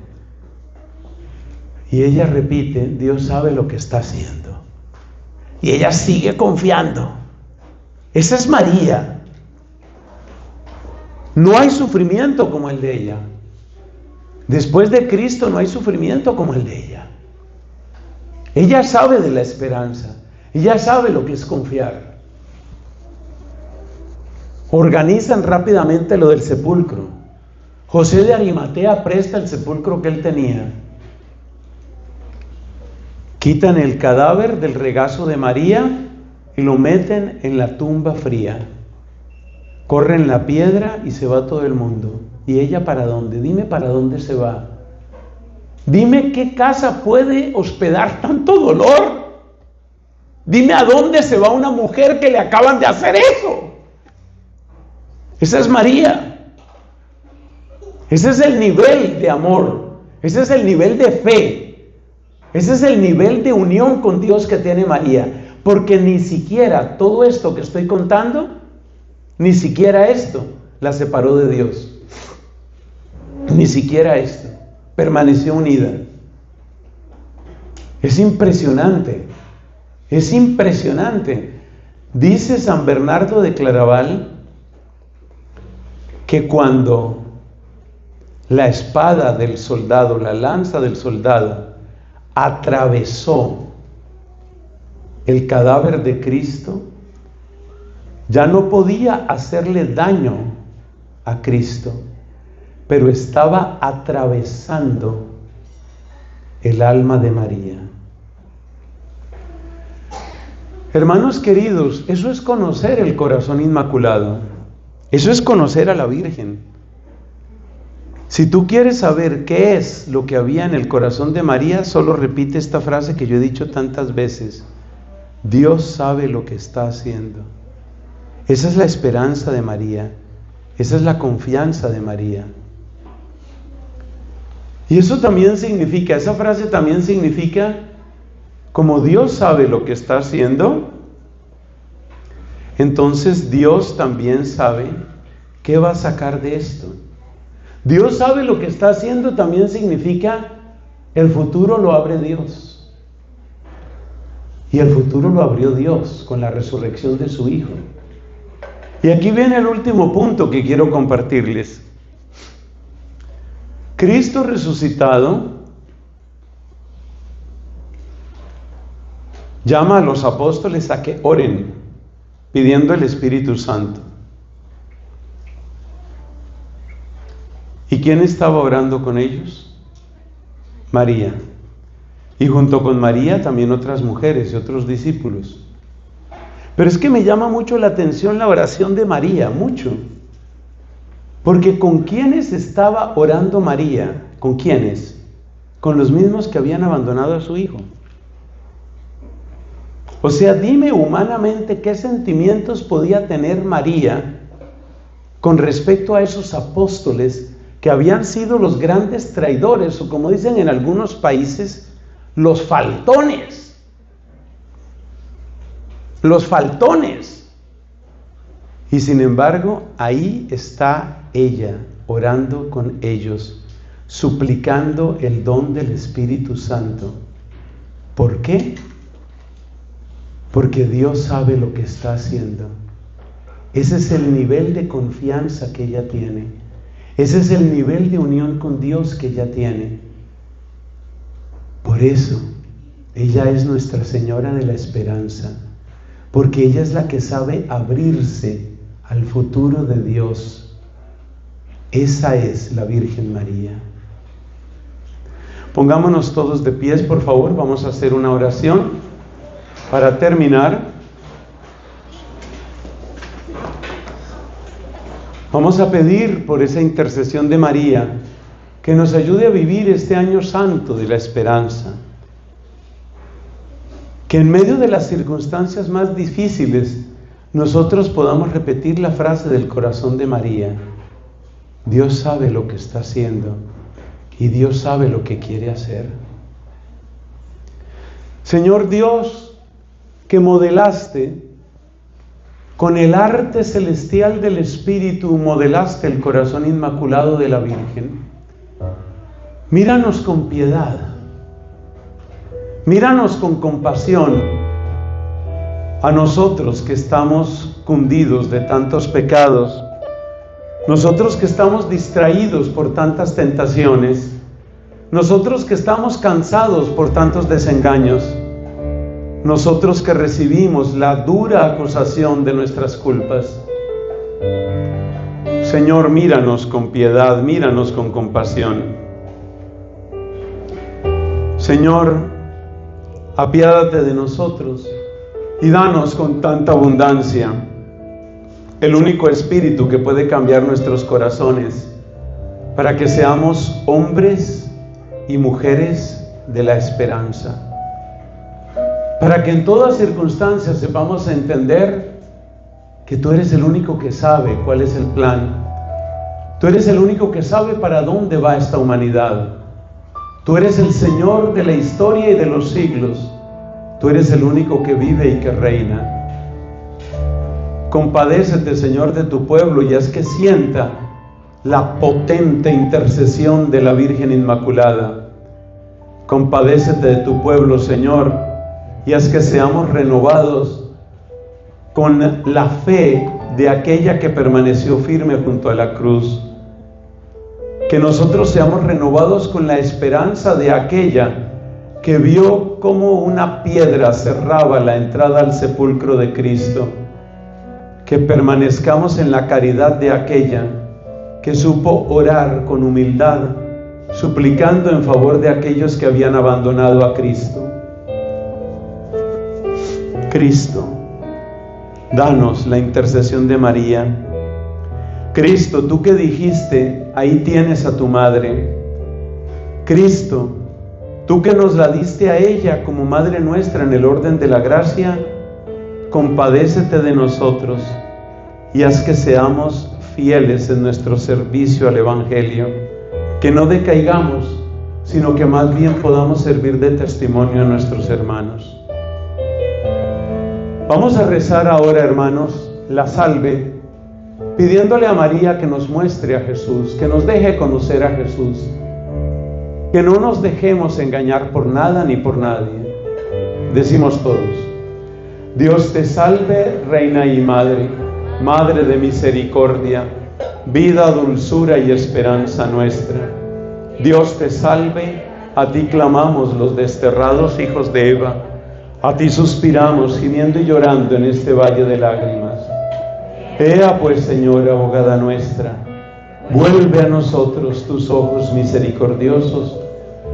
Y ella repite, Dios sabe lo que está haciendo. Y ella sigue confiando. Esa es María. No hay sufrimiento como el de ella. Después de Cristo no hay sufrimiento como el de ella. Ella sabe de la esperanza. Ella sabe lo que es confiar. Organizan rápidamente lo del sepulcro. José de Arimatea presta el sepulcro que él tenía. Quitan el cadáver del regazo de María y lo meten en la tumba fría. Corren la piedra y se va todo el mundo. ¿Y ella para dónde? Dime para dónde se va. Dime qué casa puede hospedar tanto dolor. Dime a dónde se va una mujer que le acaban de hacer eso. Esa es María. Ese es el nivel de amor. Ese es el nivel de fe. Ese es el nivel de unión con Dios que tiene María. Porque ni siquiera todo esto que estoy contando, ni siquiera esto la separó de Dios. Ni siquiera esto. Permaneció unida. Es impresionante. Es impresionante. Dice San Bernardo de Claraval que cuando la espada del soldado, la lanza del soldado, atravesó el cadáver de Cristo, ya no podía hacerle daño a Cristo, pero estaba atravesando el alma de María. Hermanos queridos, eso es conocer el corazón inmaculado. Eso es conocer a la Virgen. Si tú quieres saber qué es lo que había en el corazón de María, solo repite esta frase que yo he dicho tantas veces. Dios sabe lo que está haciendo. Esa es la esperanza de María. Esa es la confianza de María. Y eso también significa, esa frase también significa, como Dios sabe lo que está haciendo, entonces Dios también sabe qué va a sacar de esto. Dios sabe lo que está haciendo también significa el futuro lo abre Dios. Y el futuro lo abrió Dios con la resurrección de su Hijo. Y aquí viene el último punto que quiero compartirles. Cristo resucitado llama a los apóstoles a que oren, pidiendo el Espíritu Santo. ¿Y quién estaba orando con ellos? María. Y junto con María también otras mujeres y otros discípulos. Pero es que me llama mucho la atención la oración de María, mucho. Porque ¿con quiénes estaba orando María? ¿Con quiénes? Con los mismos que habían abandonado a su hijo. O sea, dime humanamente qué sentimientos podía tener María con respecto a esos apóstoles que habían sido los grandes traidores, o como dicen en algunos países, los faltones. Los faltones. Y sin embargo, ahí está ella orando con ellos, suplicando el don del Espíritu Santo. ¿Por qué? Porque Dios sabe lo que está haciendo. Ese es el nivel de confianza que ella tiene. Ese es el nivel de unión con Dios que ella tiene. Por eso, ella es Nuestra Señora de la Esperanza, porque ella es la que sabe abrirse al futuro de Dios. Esa es la Virgen María. Pongámonos todos de pies, por favor, vamos a hacer una oración para terminar. Vamos a pedir por esa intercesión de María que nos ayude a vivir este año santo de la esperanza. Que en medio de las circunstancias más difíciles nosotros podamos repetir la frase del corazón de María: Dios sabe lo que está haciendo y Dios sabe lo que quiere hacer. Señor Dios, que modelaste con el arte celestial del Espíritu, modelaste el corazón inmaculado de la Virgen. Míranos con piedad, míranos con compasión a nosotros que estamos cundidos de tantos pecados, nosotros que estamos distraídos por tantas tentaciones, nosotros que estamos cansados por tantos desengaños, nosotros que recibimos la dura acusación de nuestras culpas. Señor, míranos con piedad, míranos con compasión. Señor, apiádate de nosotros y danos con tanta abundancia el único espíritu que puede cambiar nuestros corazones para que seamos hombres y mujeres de la esperanza. Para que en todas circunstancias sepamos entender que tú eres el único que sabe cuál es el plan. Tú eres el único que sabe para dónde va esta humanidad. Tú eres el Señor de la historia y de los siglos. Tú eres el único que vive y que reina. Compadécete, Señor, de tu pueblo y haz que sienta la potente intercesión de la Virgen Inmaculada. Compadécete de tu pueblo, Señor, y haz que seamos renovados con la fe de aquella que permaneció firme junto a la cruz. Que nosotros seamos renovados con la esperanza de aquella que vio cómo una piedra cerraba la entrada al sepulcro de Cristo. Que permanezcamos en la caridad de aquella que supo orar con humildad, suplicando en favor de aquellos que habían abandonado a Cristo. Cristo, danos la intercesión de María. Cristo, tú que dijiste, ahí tienes a tu madre. Cristo, tú que nos la diste a ella como madre nuestra en el orden de la gracia, compadécete de nosotros y haz que seamos fieles en nuestro servicio al Evangelio, que no decaigamos, sino que más bien podamos servir de testimonio a nuestros hermanos. Vamos a rezar ahora, hermanos, la salve, pidiéndole a María que nos muestre a Jesús, que nos deje conocer a Jesús, que no nos dejemos engañar por nada ni por nadie. Decimos todos: Dios te salve, Reina y Madre, Madre de misericordia, vida, dulzura y esperanza nuestra. Dios te salve, a ti clamamos los desterrados hijos de Eva, a ti suspiramos gimiendo y llorando en este valle de lágrimas. Ea pues, Señora, abogada nuestra, vuelve a nosotros tus ojos misericordiosos,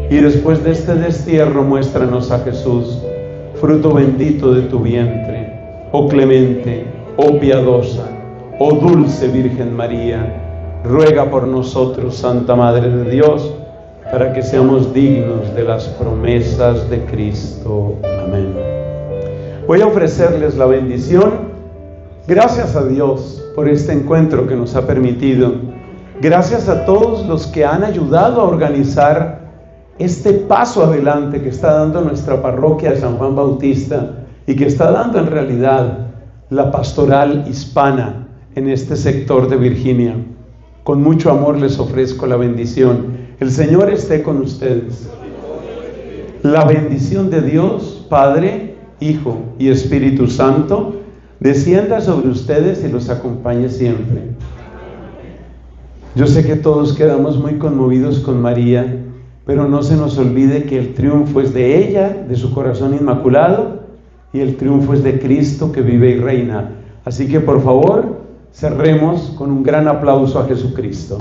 y después de este destierro muéstranos a Jesús, fruto bendito de tu vientre. Oh clemente, oh piadosa, oh dulce Virgen María, ruega por nosotros, Santa Madre de Dios, para que seamos dignos de las promesas de Cristo. Amén. Voy a ofrecerles la bendición. Gracias a Dios por este encuentro que nos ha permitido. Gracias a todos los que han ayudado a organizar este paso adelante que está dando nuestra parroquia de San Juan Bautista y que está dando en realidad la pastoral hispana en este sector de Virginia. Con mucho amor les ofrezco la bendición. El Señor esté con ustedes. La bendición de Dios, Padre, Hijo y Espíritu Santo, descienda sobre ustedes y los acompañe siempre. Yo sé que todos quedamos muy conmovidos con María, pero no se nos olvide que el triunfo es de ella, de su corazón inmaculado, y el triunfo es de Cristo que vive y reina. Así que por favor, cerremos con un gran aplauso a Jesucristo.